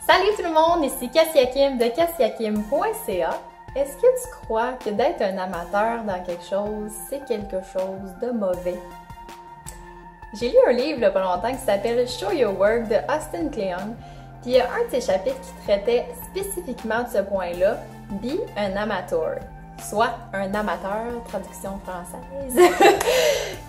Salut tout le monde, ici Cassia Kim de cassiakim.ca. Est-ce que tu crois que d'être un amateur dans quelque chose, c'est quelque chose de mauvais? J'ai lu un livre il n'y a pas longtemps qui s'appelle Show Your Work de Austin Kleon, puis il y a un de ses chapitres qui traitait spécifiquement de ce point-là, Be an amateur, soit un amateur, traduction française.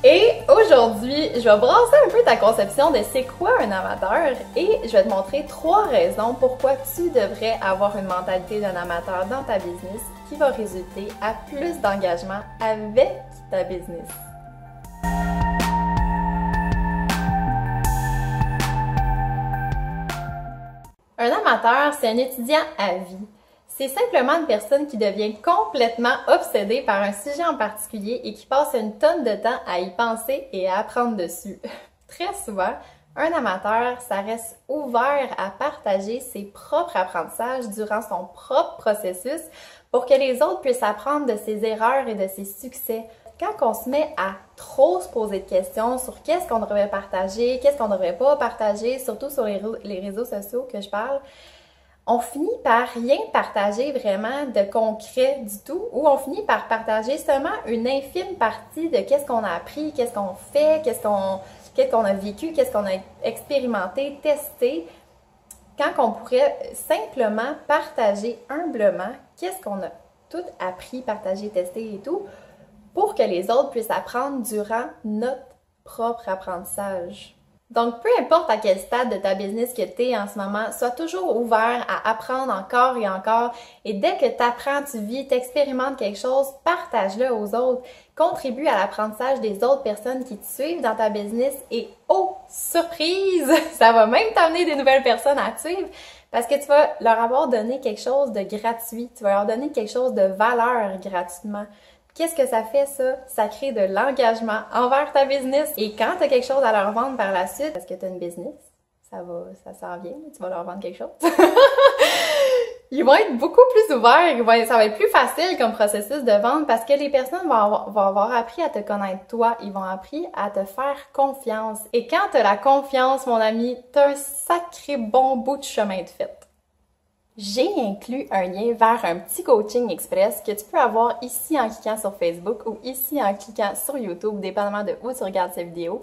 Et aujourd'hui, je vais brasser un peu ta conception de c'est quoi un amateur et je vais te montrer 3 raisons pourquoi tu devrais avoir une mentalité d'un amateur dans ta business qui va résulter à plus d'engagement avec ta business. Un amateur, c'est un étudiant à vie. C'est simplement une personne qui devient complètement obsédée par un sujet en particulier et qui passe une tonne de temps à y penser et à apprendre dessus. Très souvent, un amateur, ça reste ouvert à partager ses propres apprentissages durant son propre processus pour que les autres puissent apprendre de ses erreurs et de ses succès. Quand on se met à trop se poser de questions sur qu'est-ce qu'on devrait partager, qu'est-ce qu'on ne devrait pas partager, surtout sur les réseaux sociaux que je parle, on finit par rien partager vraiment de concret du tout, ou on finit par partager seulement une infime partie de qu'est-ce qu'on a appris, qu'est-ce qu'on fait, qu'est-ce qu'on a vécu, qu'est-ce qu'on a expérimenté, testé, quand on pourrait simplement partager humblement qu'est-ce qu'on a tout appris, partagé, testé et tout, pour que les autres puissent apprendre durant notre propre apprentissage. Donc, peu importe à quel stade de ta business que tu es en ce moment, sois toujours ouvert à apprendre encore et encore. Et dès que tu apprends, tu vis, tu expérimentes quelque chose, partage-le aux autres. Contribue à l'apprentissage des autres personnes qui te suivent dans ta business. Et oh, surprise! Ça va même t'amener des nouvelles personnes à te suivre parce que tu vas leur avoir donné quelque chose de gratuit. Tu vas leur donner quelque chose de valeur gratuitement. Qu'est-ce que ça fait, ça? Ça crée de l'engagement envers ta business. Et quand tu as quelque chose à leur vendre par la suite, parce que tu as une business, ça s'en vient, tu vas leur vendre quelque chose. Ils vont être beaucoup plus ouverts, ça va être plus facile comme processus de vente parce que les personnes vont avoir appris à te connaître toi, ils vont appris à te faire confiance. Et quand tu as la confiance, mon ami, tu as un sacré bon bout de chemin de fait. J'ai inclus un lien vers un petit coaching express que tu peux avoir ici en cliquant sur Facebook ou ici en cliquant sur YouTube, dépendamment de où tu regardes cette vidéo,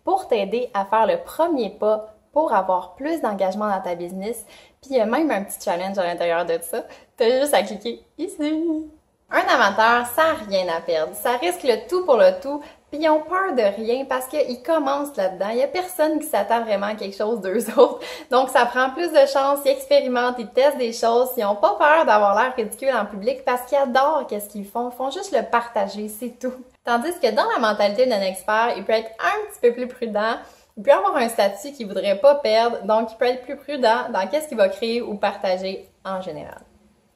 pour t'aider à faire le premier pas pour avoir plus d'engagement dans ta business. Puis il y a même un petit challenge à l'intérieur de ça. Tu as juste à cliquer ici. Un amateur, ça n'a rien à perdre. Ça risque le tout pour le tout. Puis ils ont peur de rien parce qu'ils commencent là-dedans. Il n'y a personne qui s'attend vraiment à quelque chose d'eux autres. Donc ça prend plus de chance, ils expérimentent, ils testent des choses. Ils n'ont pas peur d'avoir l'air ridicule en public parce qu'ils adorent qu'est-ce qu'ils font. Ils font juste le partager, c'est tout. Tandis que dans la mentalité d'un expert, il peut être un petit peu plus prudent. Il peut avoir un statut qu'il ne voudrait pas perdre. Donc il peut être plus prudent dans qu'est-ce qu'il va créer ou partager en général.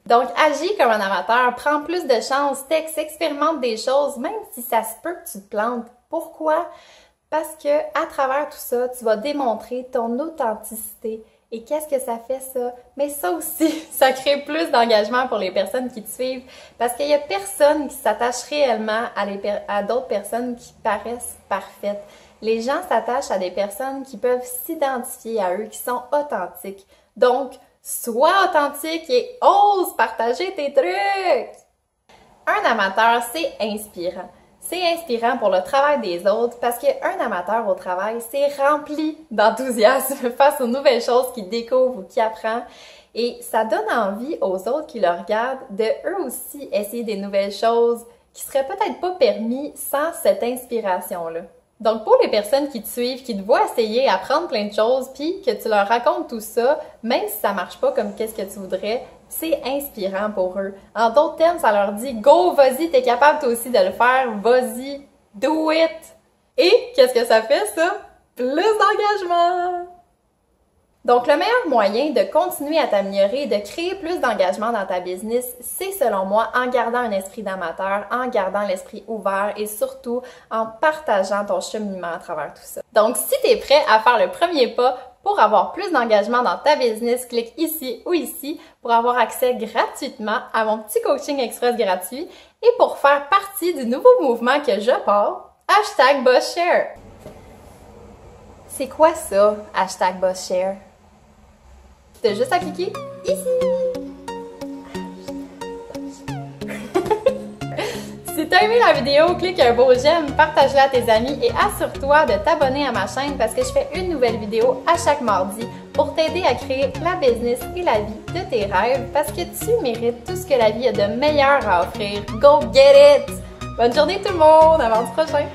Donc, agis comme un amateur, prends plus de chance, texte, expérimente des choses, même si ça se peut que tu te plantes. Pourquoi? Parce que à travers tout ça, tu vas démontrer ton authenticité. Et qu'est-ce que ça fait ça? Mais ça aussi, ça crée plus d'engagement pour les personnes qui te suivent parce qu'il n'y a personne qui s'attache réellement à d'autres personnes qui paraissent parfaites. Les gens s'attachent à des personnes qui peuvent s'identifier à eux, qui sont authentiques. Donc, sois authentique et ose partager tes trucs! Un amateur, c'est inspirant. C'est inspirant pour le travail des autres parce qu'un amateur au travail, c'est rempli d'enthousiasme face aux nouvelles choses qu'il découvre ou qu'il apprend. Et ça donne envie aux autres qui le regardent de eux aussi essayer des nouvelles choses qui seraient peut-être pas permis sans cette inspiration-là. Donc, pour les personnes qui te suivent, qui te voient essayer, apprendre plein de choses, puis que tu leur racontes tout ça, même si ça marche pas comme qu'est-ce que tu voudrais, c'est inspirant pour eux. En d'autres termes, ça leur dit « Go, vas-y, t'es capable toi aussi de le faire, vas-y, do it! » Et qu'est-ce que ça fait, ça? Plus d'engagement! Donc, le meilleur moyen de continuer à t'améliorer et de créer plus d'engagement dans ta business, c'est selon moi en gardant un esprit d'amateur, en gardant l'esprit ouvert et surtout en partageant ton cheminement à travers tout ça. Donc, si tu es prêt à faire le premier pas pour avoir plus d'engagement dans ta business, clique ici ou ici pour avoir accès gratuitement à mon petit coaching express gratuit et pour faire partie du nouveau mouvement que je pars, #BossShare. C'est quoi ça, #BossShare? Tu as juste à cliquer ici. Si tu as aimé la vidéo, clique un beau j'aime, partage-la à tes amis et assure-toi de t'abonner à ma chaîne parce que je fais une nouvelle vidéo à chaque mardi pour t'aider à créer la business et la vie de tes rêves parce que tu mérites tout ce que la vie a de meilleur à offrir. Go get it! Bonne journée tout le monde! À mardi prochain!